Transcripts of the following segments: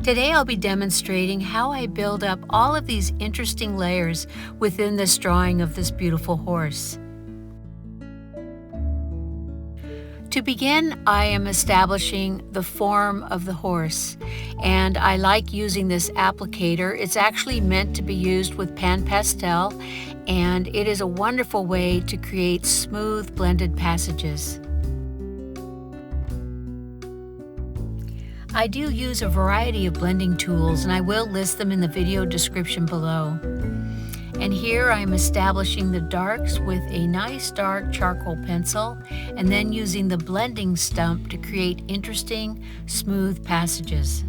Today I'll be demonstrating how I build up all of these interesting layers within this drawing of this beautiful horse. To begin, I am establishing the form of the horse, and I like using this applicator. It's actually meant to be used with pan pastel, and it is a wonderful way to create smooth blended passages. I do use a variety of blending tools, and I will list them in the video description below. And here I'm establishing the darks with a nice dark charcoal pencil, and then using the blending stump to create interesting, smooth passages.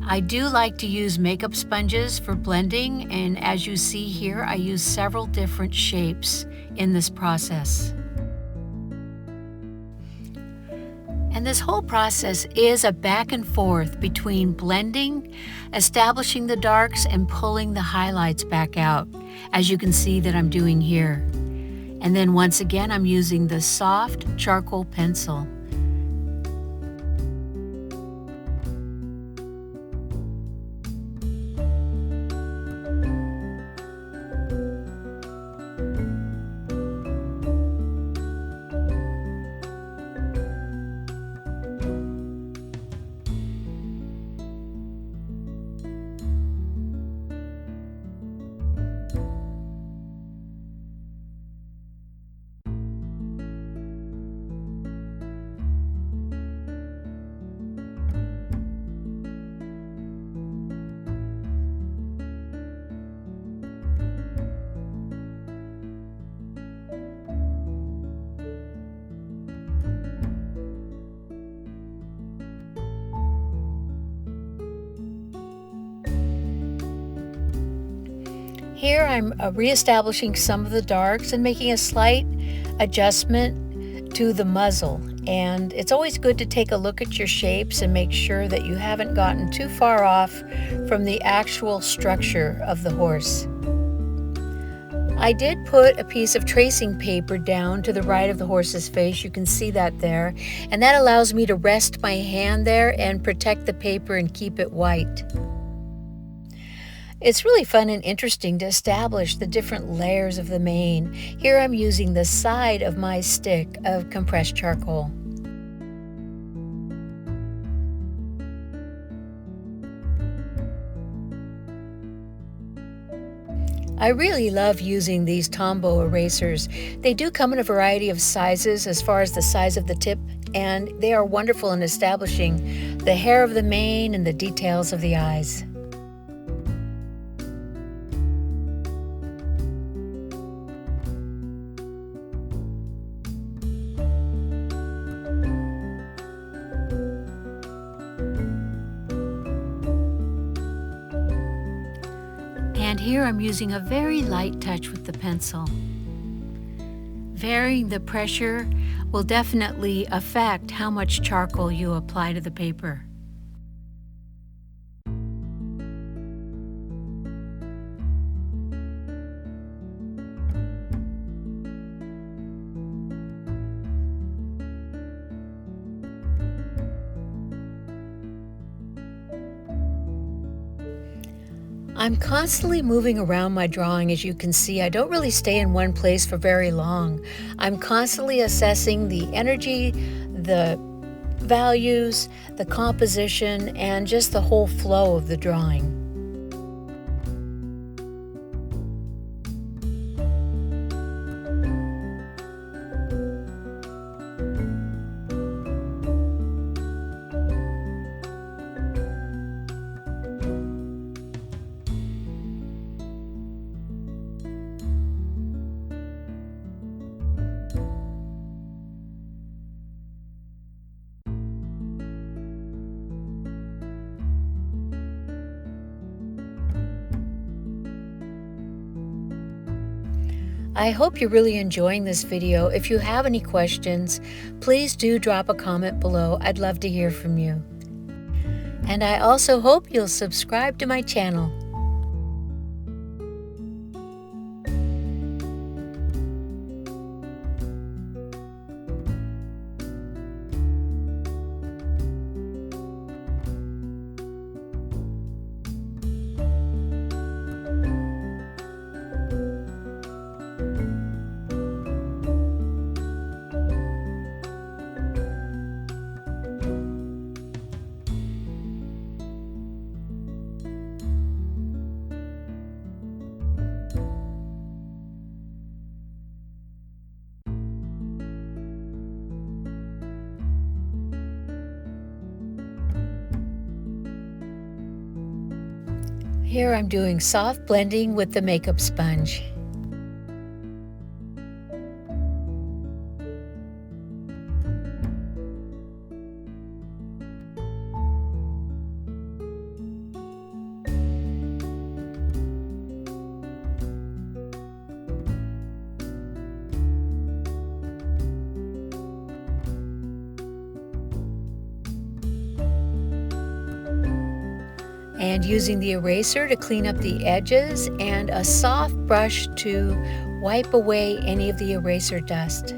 I do like to use makeup sponges for blending, and as you see here, I use several different shapes in this process. And this whole process is a back and forth between blending, establishing the darks, and pulling the highlights back out, as you can see that I'm doing here. And then once again, I'm using the soft charcoal pencil. Here I'm reestablishing some of the darks and making a slight adjustment to the muzzle. And it's always good to take a look at your shapes and make sure that you haven't gotten too far off from the actual structure of the horse. I did put a piece of tracing paper down to the right of the horse's face. You can see that there. And that allows me to rest my hand there and protect the paper and keep it white. It's really fun and interesting to establish the different layers of the mane. Here I'm using the side of my stick of compressed charcoal. I really love using these Tombow erasers. They do come in a variety of sizes as far as the size of the tip, and they are wonderful in establishing the hair of the mane and the details of the eyes. And here I'm using a very light touch with the pencil. Varying the pressure will definitely affect how much charcoal you apply to the paper. I'm constantly moving around my drawing. As you can see, I don't really stay in one place for very long. I'm constantly assessing the energy, the values, the composition, and just the whole flow of the drawing. I hope you're really enjoying this video. If you have any questions, please do drop a comment below. I'd love to hear from you. And I also hope you'll subscribe to my channel. Here I'm doing soft blending with the makeup sponge. And using the eraser to clean up the edges and a soft brush to wipe away any of the eraser dust.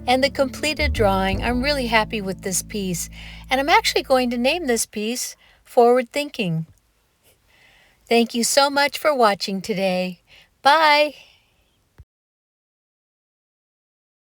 And the completed drawing, I'm really happy with this piece, and I'm actually going to name this piece Forward Thinking. Thank you so much for watching today. Bye!